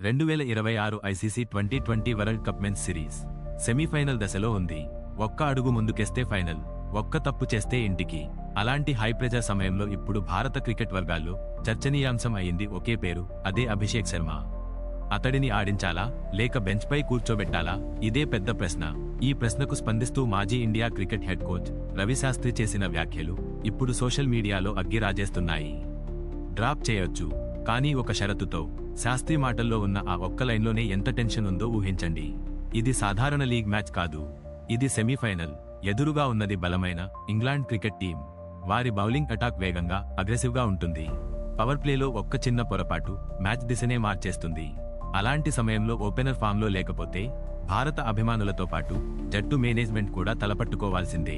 2026 ICC T20 world cup men's series semifinal దశలో ఉంది. ఒక్క అడుగు ముందుకేస్తే ఫైనల్, ఒక్క తప్పు చేస్తే ఇంటికి. అలాంటి హై ప్రెజర్ సమయంలో ఇప్పుడు భారత క్రికెట్ వర్గాల్లో చర్చనీయాంశం అయింది ఒకే పేరు, అదే అభిషేక్ శర్మ. అతడిని ఆడించాలా లేక బెంచ్పై కూర్చోబెట్టాలా, ఇదే పెద్ద ప్రశ్న. ఈ ప్రశ్నకు స్పందిస్తూ మాజీ India cricket head coach Ravi Shastri చేసిన వ్యాఖ్యలు ఇప్పుడు సోషల్ మీడియాలో అగ్గి రాజేస్తున్నాయి. డ్రాప్ చేయొచ్చు, కానీ ఒక షరతుతో. శాస్త్రి మాటల్లో ఉన్న ఆ ఒక్క లైన్లోనే ఎంత టెన్షన్ ఉందో ఊహించండి. ఇది సాధారణ లీగ్ మ్యాచ్ కాదు, ఇది సెమీఫైనల్. ఎదురుగా ఉన్నది బలమైన ఇంగ్లాండ్ క్రికెట్ టీం. వారి బౌలింగ్ అటాక్ వేగంగా, అగ్రెసివ్గా ఉంటుంది. పవర్ ప్లేలో ఒక్క చిన్న పొరపాటు మ్యాచ్ దిశనే మార్చేస్తుంది. అలాంటి సమయంలో ఓపెనర్ ఫామ్లో లేకపోతే భారత అభిమానులతో పాటు జట్టు మేనేజ్మెంట్ కూడా తలపట్టుకోవాల్సిందే.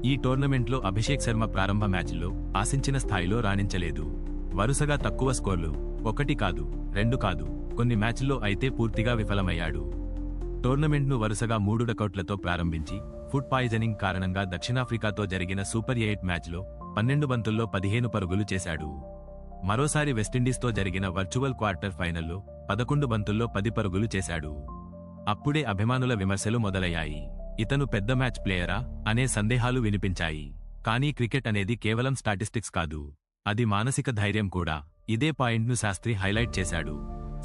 ఈ టోర్నమెంట్లో అభిషేక్ శర్మ ప్రారంభ మ్యాచ్లో ఆశించిన స్థాయిలో రాణించలేదు. వరుసగా తక్కువ స్కోర్లు, 1 కాదు 2 కాదు, కొన్ని మ్యాచ్ల్లో అయితే పూర్తిగా విఫలమయ్యాడు. టోర్నమెంట్ను వరుసగా 3 డకౌట్లతో ప్రారంభించి ఫుడ్ పాయిజనింగ్ కారణంగా దక్షిణాఫ్రికాతో జరిగిన సూపర్ 8 మ్యాచ్లో 12 బంతుల్లో 15 పరుగులు చేశాడు. మరోసారి వెస్టిండీస్తో జరిగిన వర్చువల్ క్వార్టర్ ఫైనల్లో 11 బంతుల్లో 10 పరుగులు చేశాడు. అప్పుడే అభిమానుల విమర్శలు మొదలయ్యాయి. ఇతను పెద్ద మ్యాచ్ ప్లేయరా అనే సందేహాలు వినిపించాయి. కానీ క్రికెట్ అనేది కేవలం స్టాటిస్టిక్స్ కాదు, అది మానసిక ధైర్యం కూడా. ఇదే పాయింట్ను శాస్త్రి హైలైట్ చేశాడు.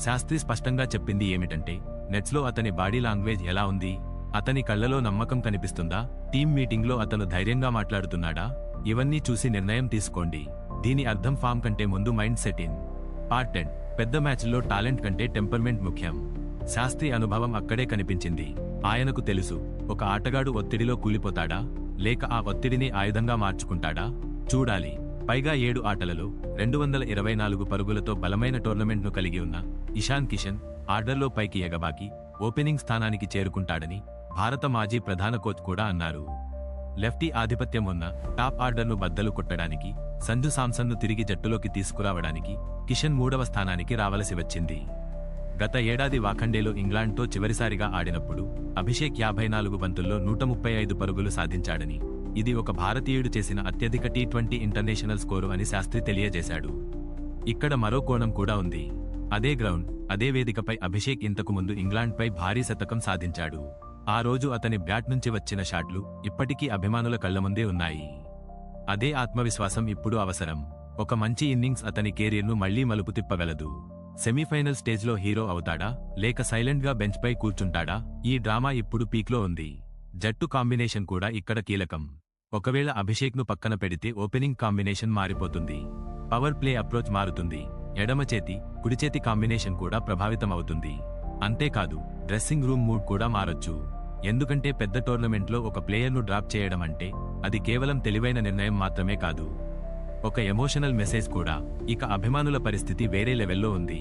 శాస్త్రి స్పష్టంగా చెప్పింది ఏమిటంటే, నెట్స్లో అతని బాడీ లాంగ్వేజ్ ఎలా ఉంది, అతని కళ్లలో నమ్మకం కనిపిస్తుందా, టీమ్ మీటింగ్లో అతను ధైర్యంగా మాట్లాడుతున్నాడా, ఇవన్నీ చూసి నిర్ణయం తీసుకోండి. దీని అర్థం ఫామ్ కంటే ముందు మైండ్ సెట్ ఇన్ పార్టెంట్. పెద్ద మ్యాచ్ల్లో టాలెంట్ కంటే టెంపర్మెంట్ ముఖ్యం. శాస్త్రి అనుభవం అక్కడే కనిపించింది. ఆయనకు తెలుసు, ఒక ఆటగాడు ఒత్తిడిలో కూలిపోతాడా లేక ఆ ఒత్తిడిని ఆయుధంగా మార్చుకుంటాడా చూడాలి. పైగా 7 ఆటలలో 224 పరుగులతో బలమైన టోర్నమెంట్ను కలిగి ఉన్న ఇషాన్ కిషన్ ఆర్డర్లో పైకి ఎగబాకి ఓపెనింగ్ స్థానానికి చేరుకుంటాడని భారత మాజీ ప్రధాన కోచ్ కూడా అన్నారు. లెఫ్టీ ఆధిపత్యం ఉన్న టాప్ ఆర్డర్ను బద్దలు కొట్టడానికి, సంజు సామ్సన్ను తిరిగి జట్టులోకి తీసుకురావడానికి కిషన్ 3వ స్థానానికి రావలసి వచ్చింది. గత ఏడాది వాఖండేలో ఇంగ్లాండ్తో చివరిసారిగా ఆడినప్పుడు అభిషేక్ 54 బంతుల్లో 135 పరుగులు సాధించాడని, ఇది ఒక భారతీయుడు చేసిన అత్యధిక T20 ఇంటర్నేషనల్ స్కోరు అని శాస్త్రి తెలియజేశాడు. ఇక్కడ మరో కోణం కూడా ఉంది. అదే గ్రౌండ్, అదే వేదికపై అభిషేక్ ఇంతకు ముందు ఇంగ్లాండ్పై భారీ శతకం సాధించాడు. ఆ రోజు అతని బ్యాట్ నుంచి వచ్చిన షాట్లు ఇప్పటికీ అభిమానుల కళ్ల ముందే ఉన్నాయి. అదే ఆత్మవిశ్వాసం ఇప్పుడు అవసరం. ఒక మంచి ఇన్నింగ్స్ అతని కెరీర్ను మళ్లీ మలుపు తిప్పగలదు. సెమీఫైనల్ స్టేజ్లో హీరో అవుతాడా లేక సైలెంట్గా బెంచ్పై కూర్చుంటాడా, ఈ డ్రామా ఇప్పుడు పీక్లో ఉంది. జట్టు కాంబినేషన్ కూడా ఇక్కడ కీలకం. ఒకవేళ అభిషేక్ను పక్కన పెడితే ఓపెనింగ్ కాంబినేషన్ మారిపోతుంది. పవర్ ప్లే అప్రోచ్ మారుతుంది. ఎడమ చేతి కుడిచేతి కాంబినేషన్ కూడా ప్రభావితం అవుతుంది. అంతేకాదు, డ్రెస్సింగ్ రూమ్ మూడ్ కూడా మారొచ్చు. ఎందుకంటే పెద్ద టోర్నమెంట్లో ఒక ప్లేయర్ను డ్రాప్ చేయడం అంటే అది కేవలం తెలివైన నిర్ణయం మాత్రమే కాదు, ఒక ఎమోషనల్ మెసేజ్ కూడా. ఇక అభిమానుల పరిస్థితి వేరే లెవెల్లో ఉంది.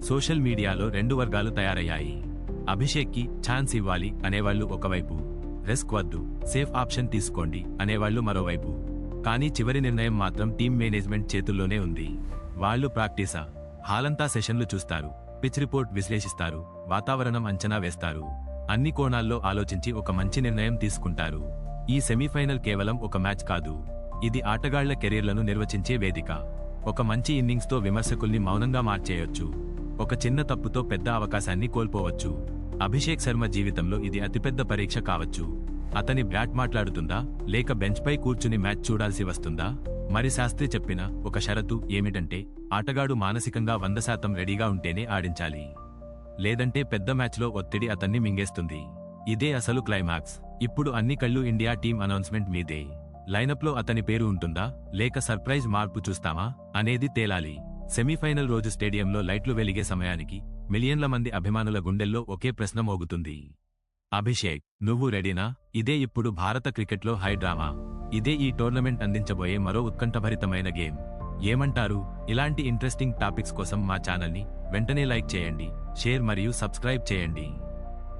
సోషల్ మీడియాలో 2 వర్గాలు తయారయ్యాయి. అభిషేక్కి ఛాన్స్ ఇవ్వాలి అనేవాళ్లు ఒకవైపు, రిస్క్ వద్దు, సేఫ్ ఆప్షన్ తీసుకోండి అనేవాళ్లు మరోవైపు. కానీ చివరి నిర్ణయం మాత్రం టీమ్ మేనేజ్మెంట్ చేతుల్లోనే ఉంది. వాళ్లు ప్రాక్టీసా, హాలంతా సెషన్లు చూస్తారు, పిచ్ రిపోర్ట్ విశ్లేషిస్తారు, వాతావరణం అంచనా వేస్తారు. అన్ని కోణాల్లో ఆలోచించి ఒక మంచి నిర్ణయం తీసుకుంటారు. ఈ సెమీఫైనల్ కేవలం ఒక మ్యాచ్ కాదు, ఇది ఆటగాళ్ల కెరీర్లను నిర్వచించే వేదిక. ఒక మంచి ఇన్నింగ్స్తో విమర్శకుల్ని మౌనంగా మార్చేయొచ్చు, ఒక చిన్న తప్పుతో పెద్ద అవకాశాన్ని కోల్పోవచ్చు. అభిషేక్ శర్మ జీవితంలో ఇది అతిపెద్ద పరీక్ష కావచ్చు. అతని బ్యాట్ మాట్లాడుతుందా లేక బెంచ్పై కూర్చుని మ్యాచ్ చూడాల్సి వస్తుందా? మరి శాస్త్రి చెప్పిన ఒక షరతు ఏమిటంటే, ఆటగాడు మానసికంగా 100% రెడీగా ఉంటేనే ఆడించాలి. లేదంటే పెద్ద మ్యాచ్లో ఒత్తిడి అతన్ని మింగేస్తుంది. ఇదే అసలు క్లైమాక్స్. ఇప్పుడు అన్ని కళ్ళు ఇండియా టీం అనౌన్స్మెంట్ మీదే. లైనప్లో అతని పేరు ఉంటుందా లేక సర్ప్రైజ్ మార్పు చూస్తామా అనేది తేలాలి. సెమీఫైనల్ రోజు స్టేడియంలో లైట్లు వెలిగే సమయానికి మిలియన్ల మంది అభిమానుల గుండెల్లో ఒకే ప్రశ్న మోగుతుంది. అభిషేక్, నువ్వు రెడీనా? ఇదే ఇప్పుడు భారత క్రికెట్లో హై డ్రామా. ఇదే ఈ టోర్నమెంట్ అందించబోయే మరో ఉత్కంఠభరితమైన గేమ్. ఏమంటారు? ఇలాంటి ఇంట్రెస్టింగ్ టాపిక్స్ కోసం మా ఛానల్ని వెంటనే లైక్ చేయండి, షేర్ మరియు సబ్స్క్రైబ్ చేయండి.